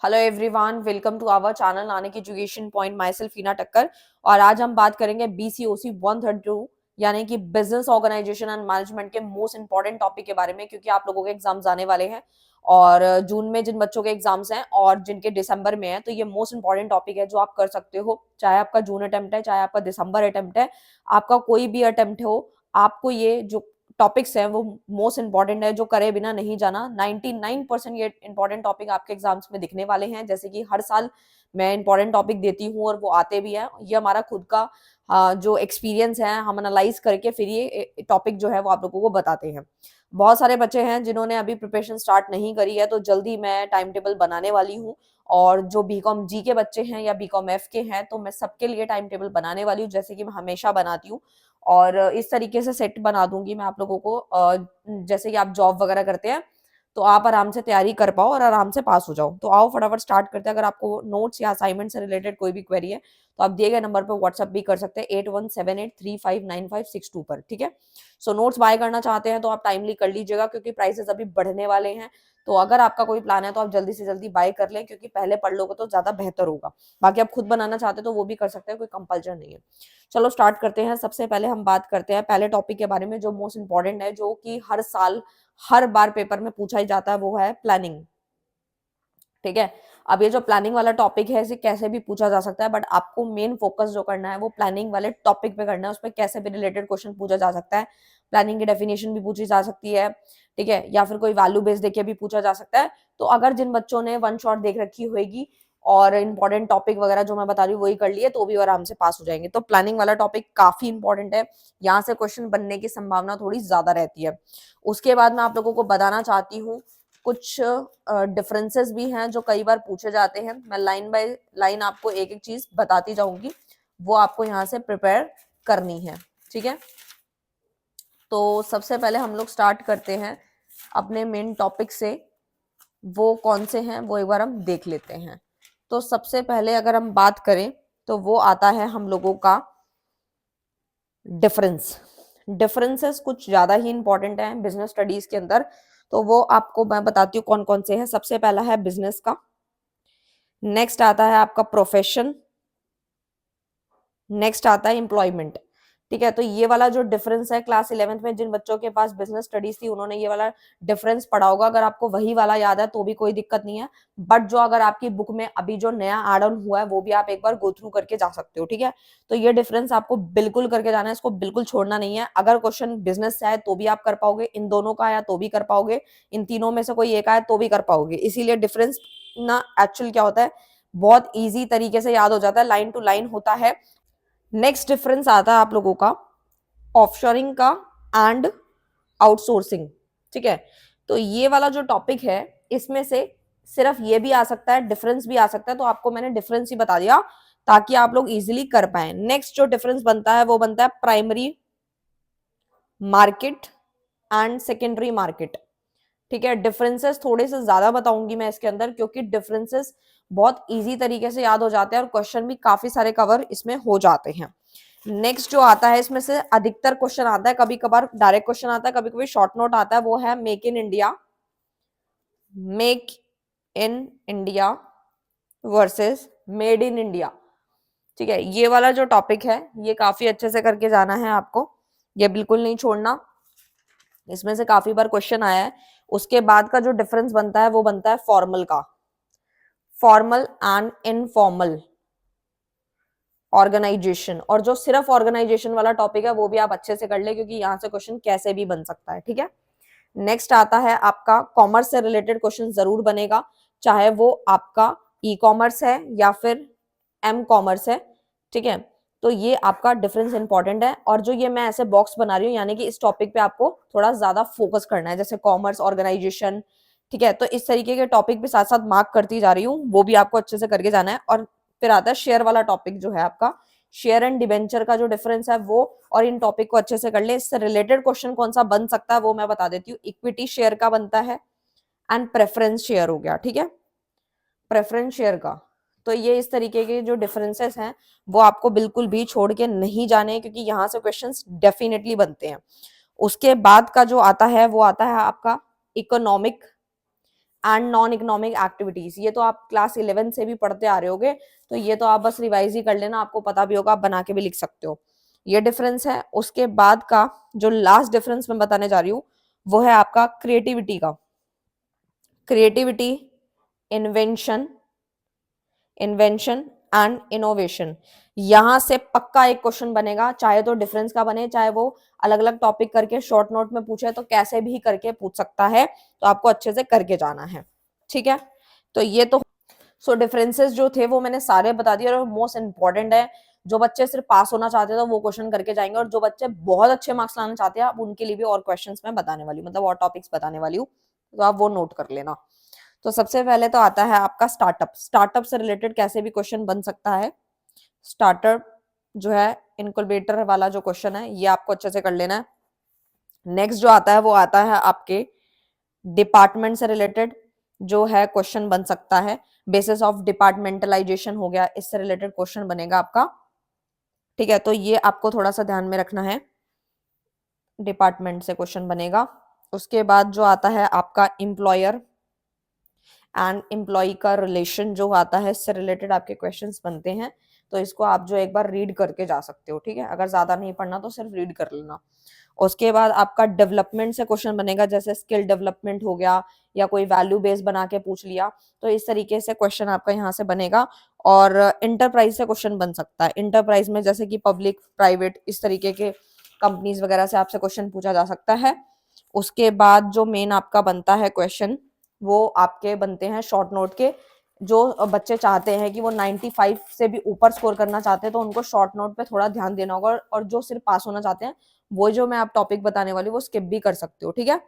Hello everyone, welcome to our channel Nanak education point. Myself Heena Takkar. और आज हम बात करेंगे BCOC 132 यानी कि बिजनेस ऑर्गेनाइजेशन एंड मैनेजमेंट के मोस्ट इंपॉर्टेंट टॉपिक के बारे में, क्योंकि आप लोगों के एग्जाम्स आने वाले हैं और जून में जिन बच्चों के एग्जाम्स हैं और जिनके दिसंबर में है, तो ये मोस्ट इंपॉर्टेंट टॉपिक है जो आप कर सकते हो। चाहे आपका जून अटेम्प्ट है, चाहे आपका दिसंबर अटेम्प्ट है, आपका कोई भी अटेम्प्ट हो, आपको ये जो टॉपिक्स हैं वो मोस्ट इंपॉर्टेंट है, जो करे बिना नहीं जाना। 99% ये इंपॉर्टेंट टॉपिक आपके एग्जाम्स में दिखने वाले हैं। जैसे कि हर साल मैं इंपॉर्टेंट टॉपिक देती हूँ और वो आते भी हैं। ये हमारा खुद का जो एक्सपीरियंस है, हम एनालाइज करके फिर ये टॉपिक जो है वो आप लोगों को बताते हैं। बहुत सारे बच्चे हैं जिन्होंने अभी प्रिपरेशन स्टार्ट नहीं करी है, तो जल्दी मैं टाइम टेबल बनाने वाली हूँ। और जो BCom जी के बच्चे हैं या BCom F के हैं, तो मैं सबके लिए टाइम टेबल बनाने वाली हूँ, जैसे कि मैं हमेशा बनाती हूँ। और इस तरीके से सेट बना दूंगी मैं आप लोगों को, जैसे कि आप जॉब वगैरह करते हैं तो आप आराम से तैयारी कर पाओ और आराम से पास हो जाओ। तो आओ फटाफट स्टार्ट करते हैं। अगर आपको नोट्स या असाइनमेंट से रिलेटेड कोई भी क्वेरी है तो आप दिए गए नंबर पर व्हाट्सएप भी कर सकते हैं 8178359562 पर। ठीक है। सो नोट्स बाय करना चाहते हैं तो आप टाइमली कर लीजिएगा, क्योंकि प्राइसेस अभी बढ़ने वाले हैं। तो अगर आपका कोई प्लान है तो आप जल्दी से जल्दी बाय कर लें, क्योंकि पहले पढ़ लोगे तो ज्यादा बेहतर होगा। बाकी आप खुद बनाना चाहते हैं तो वो भी कर सकते हैं, कोई कंपल्जन नहीं है। चलो स्टार्ट करते हैं। सबसे पहले हम बात करते हैं पहले टॉपिक के बारे में जो मोस्ट इंपॉर्टेंट है, जो कि हर साल हर बार पेपर में पूछा ही जाता है, वो है प्लानिंग। ठीक है। अब ये जो प्लानिंग वाला टॉपिक है, इसे कैसे भी पूछा जा सकता है, बट आपको मेन फोकस जो करना है वो प्लानिंग वाले टॉपिक पे करना है। उस पर कैसे भी रिलेटेड क्वेश्चन पूछा जा सकता है। प्लानिंग की डेफिनेशन भी पूछी जा सकती है, ठीक है, या फिर कोई वैल्यू बेस देके भी पूछा जा सकता है। तो अगर जिन बच्चों ने वन शॉट देख रखी होगी और इंपॉर्टेंट टॉपिक वगैरह जो मैं बता रही हूँ वही कर लिए, तो भी आराम से पास हो जाएंगे। तो प्लानिंग वाला टॉपिक काफी इंपॉर्टेंट है, यहाँ से क्वेश्चन बनने की संभावना थोड़ी ज्यादा रहती है। उसके बाद मैं आप लोगों को बताना चाहती हूँ कुछ डिफरेंसेस भी हैं जो कई बार पूछे जाते हैं। मैं लाइन बाय लाइन आपको एक एक चीज बताती जाऊंगी, वो आपको यहाँ से प्रिपेयर करनी है। ठीक है। तो सबसे पहले हम लोग स्टार्ट करते हैं अपने मेन टॉपिक से। वो कौन से हैं वो एक बार हम देख लेते हैं। तो सबसे पहले अगर हम बात करें तो वो आता है हम लोगों का डिफरेंस। डिफरेंसेस कुछ ज्यादा ही इंपॉर्टेंट है बिजनेस स्टडीज के अंदर। तो वो आपको मैं बताती हूँ कौन कौन से हैं। सबसे पहला है बिजनेस का, नेक्स्ट आता है आपका प्रोफेशन, नेक्स्ट आता है एम्प्लॉयमेंट। ठीक है। तो ये वाला जो डिफरेंस है, क्लास 11th में जिन बच्चों के पास बिजनेस स्टडीज थी उन्होंने ये वाला डिफरेंस पढ़ा होगा। अगर आपको वही वाला याद है तो भी कोई दिक्कत नहीं है, बट जो अगर आपकी बुक में अभी जो नया एड ऑन हुआ है वो भी आप एक बार गो थ्रू करके जा सकते हो। ठीक है। तो ये डिफरेंस आपको बिल्कुल करके जाना है, इसको बिल्कुल छोड़ना नहीं है। अगर क्वेश्चन बिजनेस से आए तो भी आप कर पाओगे, इन दोनों का आया तो भी कर पाओगे, इन तीनों में से कोई एक आया तो भी कर पाओगे। इसीलिए डिफरेंस ना एक्चुअल क्या होता है, बहुत ईजी तरीके से याद हो जाता है, लाइन टू लाइन होता है। नेक्स्ट डिफरेंस आता है आप लोगों का ऑफशोरिंग का एंड आउटसोर्सिंग। ठीक है। तो ये वाला जो टॉपिक है, इसमें से सिर्फ ये भी आ सकता है, डिफरेंस भी आ सकता है। तो आपको मैंने डिफरेंस ही बता दिया ताकि आप लोग इजीली कर पाए। नेक्स्ट जो डिफरेंस बनता है वो बनता है primary market and secondary market. ठीक है। डिफरेंसेस थोड़े से ज्यादा बताऊंगी मैं इसके अंदर, क्योंकि डिफरेंसेस बहुत इजी तरीके से याद हो जाते हैं और क्वेश्चन भी काफी सारे कवर इसमें हो जाते हैं। नेक्स्ट जो आता है, इसमें से अधिकतर क्वेश्चन आता है, कभी कभार डायरेक्ट क्वेश्चन आता है, कभी कभी शॉर्ट नोट आता है, वो है make in India. Make in India versus made in India. ठीक है। ये वाला जो टॉपिक है ये काफी अच्छे से करके जाना है आपको, ये बिल्कुल नहीं छोड़ना। इसमें से काफी बार क्वेश्चन आया है। उसके बाद का जो डिफरेंस बनता है वो बनता है फॉर्मल का, फॉर्मल एंड इनफॉर्मल ऑर्गेनाइजेशन। और जो सिर्फ ऑर्गेनाइजेशन वाला टॉपिक है वो भी आप अच्छे से कर ले, क्योंकि यहाँ से क्वेश्चन कैसे भी बन सकता है। ठीक है। नेक्स्ट आता है आपका कॉमर्स से रिलेटेड क्वेश्चन जरूर बनेगा, चाहे वो आपका ई कॉमर्स है या फिर एम कॉमर्स है। ठीक है। तो ये आपका डिफरेंस इंपॉर्टेंट है। और जो ये मैं ऐसे बॉक्स बना रही हूँ, यानी कि इस टॉपिक पे आपको थोड़ा ज्यादा फोकस करना है, जैसे कॉमर्स, ऑर्गेनाइजेशन। ठीक है। तो इस तरीके के टॉपिक भी साथ साथ मार्क करती जा रही हूँ, वो भी आपको अच्छे से करके जाना है। और फिर आता है शेयर वाला टॉपिक जो है आपका, शेयर एंड डिबेंचर का जो डिफरेंस है वो, और इन टॉपिक को अच्छे से कर ले। इससे रिलेटेड क्वेश्चन कौन सा बन सकता है वो मैं बता देती हूँ। इक्विटी शेयर का बनता है एंड प्रेफरेंस शेयर हो गया। ठीक है। प्रेफरेंस शेयर का, तो ये इस तरीके के जो डिफरेंसेस हैं वो आपको बिल्कुल भी छोड़ के नहीं जाने, क्योंकि यहाँ से क्वेश्चंस डेफिनेटली बनते हैं। उसके बाद का जो आता है वो आता है आपका economic and non economic activities, ये तो आप क्लास 11 से भी पढ़ते आ रहे होगे, तो ये तो आप बस रिवाइज ही कर लेना, आपको पता भी होगा, आप बना के भी लिख सकते हो। ये डिफरेंस है। उसके बाद का जो लास्ट डिफरेंस मैं बताने जा रही हूँ वो है आपका क्रिएटिविटी का। Creativity, invention, invention and innovation, यहां से पक्का एक क्वेश्चन बनेगा, चाहे तो डिफरेंस का बने, चाहे वो अलग अलग टॉपिक करके शॉर्ट नोट में पूछे, तो कैसे भी करके पूछ सकता है, तो आपको अच्छे से करके जाना है, ठीक है। तो ये तो सो डिफरेंसेस जो थे वो मैंने सारे बता दिए, और मोस्ट इंपॉर्टेंट है, जो बच्चे सिर्फ पास होना चाहते हैं तो वो क्वेश्चन करके जाएंगे, और जो बच्चे बहुत अच्छे मार्क्स लाना चाहते हैं आप उनके लिए भी और क्वेश्चंस मैं बताने वाली हूँ, मतलब और टॉपिक्स बताने वाली हूँ, तो आप वो नोट कर लेना। तो सबसे पहले तो आता है आपका स्टार्टअप। स्टार्टअप से रिलेटेड कैसे भी क्वेश्चन बन सकता है। स्टार्टअप जो है इनक्यूबेटर वाला जो क्वेश्चन है ये आपको अच्छे से कर लेना है। नेक्स्ट जो आता है वो आता है आपके डिपार्टमेंट से रिलेटेड जो है क्वेश्चन बन सकता है, बेसिस ऑफ डिपार्टमेंटलाइजेशन हो गया, इससे रिलेटेड क्वेश्चन बनेगा आपका, ठीक है। तो ये आपको थोड़ा सा ध्यान में रखना है, डिपार्टमेंट से क्वेश्चन बनेगा। उसके बाद जो आता है आपका एम्प्लॉयर एंड एम्प्लॉय का रिलेशन जो आता है, इससे रिलेटेड आपके क्वेश्चंस बनते हैं, तो इसको आप जो एक बार रीड करके जा सकते हो, ठीक है। अगर ज्यादा नहीं पढ़ना तो सिर्फ रीड कर लेना। उसके बाद आपका डेवलपमेंट से क्वेश्चन बनेगा, जैसे स्किल डेवलपमेंट हो गया या कोई वैल्यू बेस बना के पूछ लिया, तो इस तरीके से क्वेश्चन आपका यहाँ से बनेगा। और इंटरप्राइज से क्वेश्चन बन सकता है, इंटरप्राइज में जैसे कि पब्लिक प्राइवेट इस तरीके के कंपनीज वगैरह से आपसे क्वेश्चन पूछा जा सकता है। उसके बाद जो मेन आपका बनता है क्वेश्चन वो आपके बनते हैं शॉर्ट नोट के, जो बच्चे चाहते हैं कि वो 95 से भी ऊपर स्कोर करना चाहते हैं तो उनको शॉर्ट नोट पे थोड़ा ध्यान देना होगा, और जो सिर्फ पास होना चाहते हैं वो जो मैं आप टॉपिक बताने वाली वो स्किप भी कर सकते हो, ठीक है।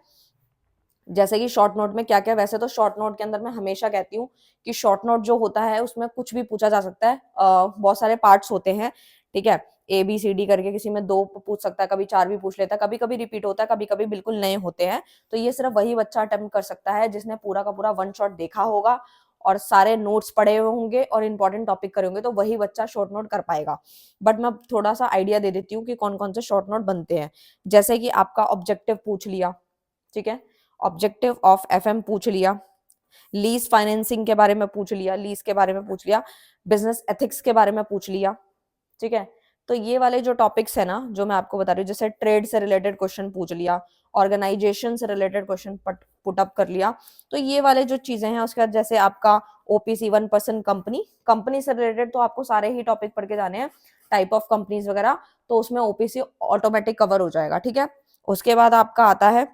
जैसे कि शॉर्ट नोट में क्या क्या, वैसे तो शॉर्ट नोट के अंदर मैं हमेशा कहती हूँ कि शॉर्ट नोट जो होता है उसमें कुछ भी पूछा जा सकता है, बहुत सारे पार्ट्स होते हैं, ठीक है। ए बी सी डी करके किसी में 2 पूछ सकता है, कभी 4 भी पूछ लेता है, कभी कभी रिपीट होता है, कभी कभी बिल्कुल नए होते हैं। तो ये सिर्फ वही बच्चा अटेम्प्ट कर सकता है जिसने पूरा का पूरा वन शॉट देखा होगा और सारे नोट्स पढ़े हुए होंगे और इंपॉर्टेंट टॉपिक करे होंगे, तो वही बच्चा शॉर्ट नोट कर पाएगा। बट मैं थोड़ा सा आइडिया दे देती हूँ कि कौन कौन से शॉर्ट नोट बनते हैं। जैसे कि आपका ऑब्जेक्टिव पूछ लिया, ठीक है, ऑब्जेक्टिव ऑफ एफएम पूछ लिया, लीज फाइनेंसिंग के बारे में पूछ लिया, लीज के बारे में पूछ लिया, बिजनेस एथिक्स के बारे में पूछ लिया, ठीक है। तो ये वाले जो टॉपिक्स है ना जो मैं आपको बता रही हूँ, जैसे ट्रेड से रिलेटेड क्वेश्चन पूछ लिया, ऑर्गेनाइजेशन से रिलेटेड क्वेश्चन पुट अप कर लिया, तो ये वाले जो चीजें हैं। उसके बाद जैसे आपका ओपीसी 1% कंपनी, कंपनी से रिलेटेड तो आपको सारे ही टॉपिक पढ़ के जाने हैं, टाइप ऑफ कंपनीज वगैरह, तो उसमें ओपीसी ऑटोमेटिक कवर हो जाएगा, ठीक है। उसके बाद आपका आता है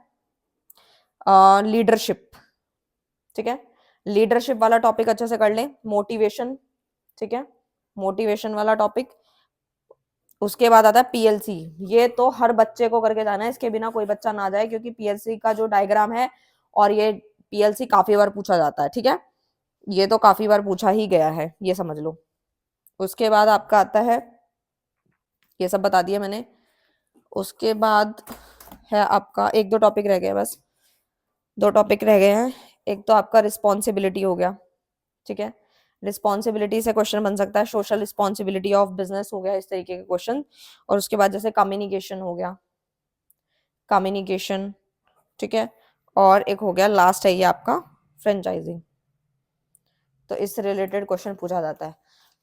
लीडरशिप, ठीक है, लीडरशिप वाला टॉपिक अच्छे से कर लें। मोटिवेशन, ठीक है, मोटिवेशन वाला टॉपिक। उसके बाद आता है पीएलसी, ये तो हर बच्चे को करके जाना है, इसके बिना कोई बच्चा ना जाए, क्योंकि पीएलसी का जो डायग्राम है, और ये पीएलसी काफी बार पूछा जाता है, ठीक है, ये तो काफी बार पूछा ही गया है, ये समझ लो। उसके बाद आपका आता है, ये सब बता दिया मैंने। उसके बाद है आपका एक दो टॉपिक रह गए, बस 2 टॉपिक रह गए हैं। एक तो आपका रिस्पॉन्सिबिलिटी हो गया, ठीक है, रिस्पॉन्सिबिलिटी से क्वेश्चन बन सकता है, सोशल रिस्पॉन्सिबिलिटी ऑफ बिजनेस हो गया, इस तरीके के क्वेश्चन। और उसके बाद जैसे कम्युनिकेशन हो गया, कम्युनिकेशन, ठीक है। और एक हो गया लास्ट है ये आपका फ्रेंचाइजिंग, तो इससे रिलेटेड क्वेश्चन पूछा जाता है।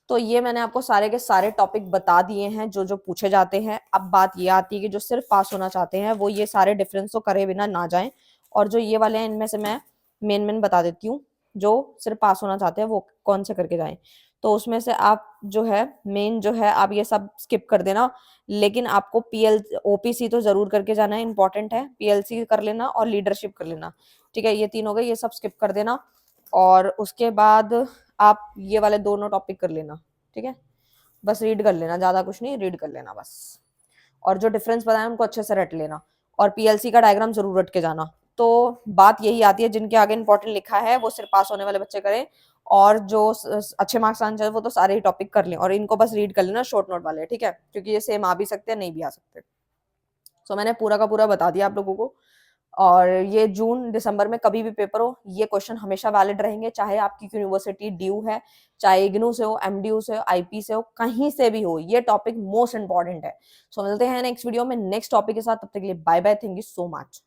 तो ये मैंने आपको सारे के सारे टॉपिक बता दिए हैं जो जो पूछे जाते हैं। अब बात ये आती है कि जो सिर्फ पास होना चाहते हैं वो ये सारे डिफरेंस तो करे बिना ना जाएं, और जो ये वाले हैं इनमें से मैं मेन बता देती हूँ, जो सिर्फ पास होना चाहते हैं वो कौन से करके जाएं। तो उसमें से आप जो है मेन जो है आप ये सब स्किप कर देना, लेकिन आपको पीएल ओपीसी तो जरूर करके जाना है, इंपॉर्टेंट है, पीएलसी कर लेना और लीडरशिप कर लेना, ठीक है। ये 3 हो गए, ये सब स्किप कर देना। और उसके बाद आप ये वाले दोनों टॉपिक कर लेना, ठीक है, बस रीड कर लेना, ज्यादा कुछ नहीं, रीड कर लेना बस। और जो डिफरेंस बताया उनको अच्छे से रट लेना, और पीएलसी का डायग्राम जरूर रट के जाना। तो बात यही आती है, जिनके आगे इंपॉर्टेंट लिखा है वो सिर्फ पास होने वाले बच्चे करें, और जो अच्छे मार्क्स आने चाहिए वो तो सारे ही टॉपिक कर लें, और इनको बस रीड कर लेना शॉर्ट नोट वाले, ठीक है, क्योंकि ये सेम आ भी सकते हैं, नहीं भी आ सकते। सो मैंने पूरा का पूरा बता दिया आप लोगों को। और ये जून दिसंबर में कभी भी पेपर हो, ये क्वेश्चन हमेशा वैलिड रहेंगे, चाहे आपकी यूनिवर्सिटी ड्यू है, चाहे इग्नू से हो, एमडीयू से हो, आईपी से हो, कहीं से भी हो, ये टॉपिक मोस्ट इंपॉर्टेंट है। सो मिलते हैं नेक्स्ट वीडियो में नेक्स्ट टॉपिक के साथ, तब तक के लिए bye bye, thank you so much.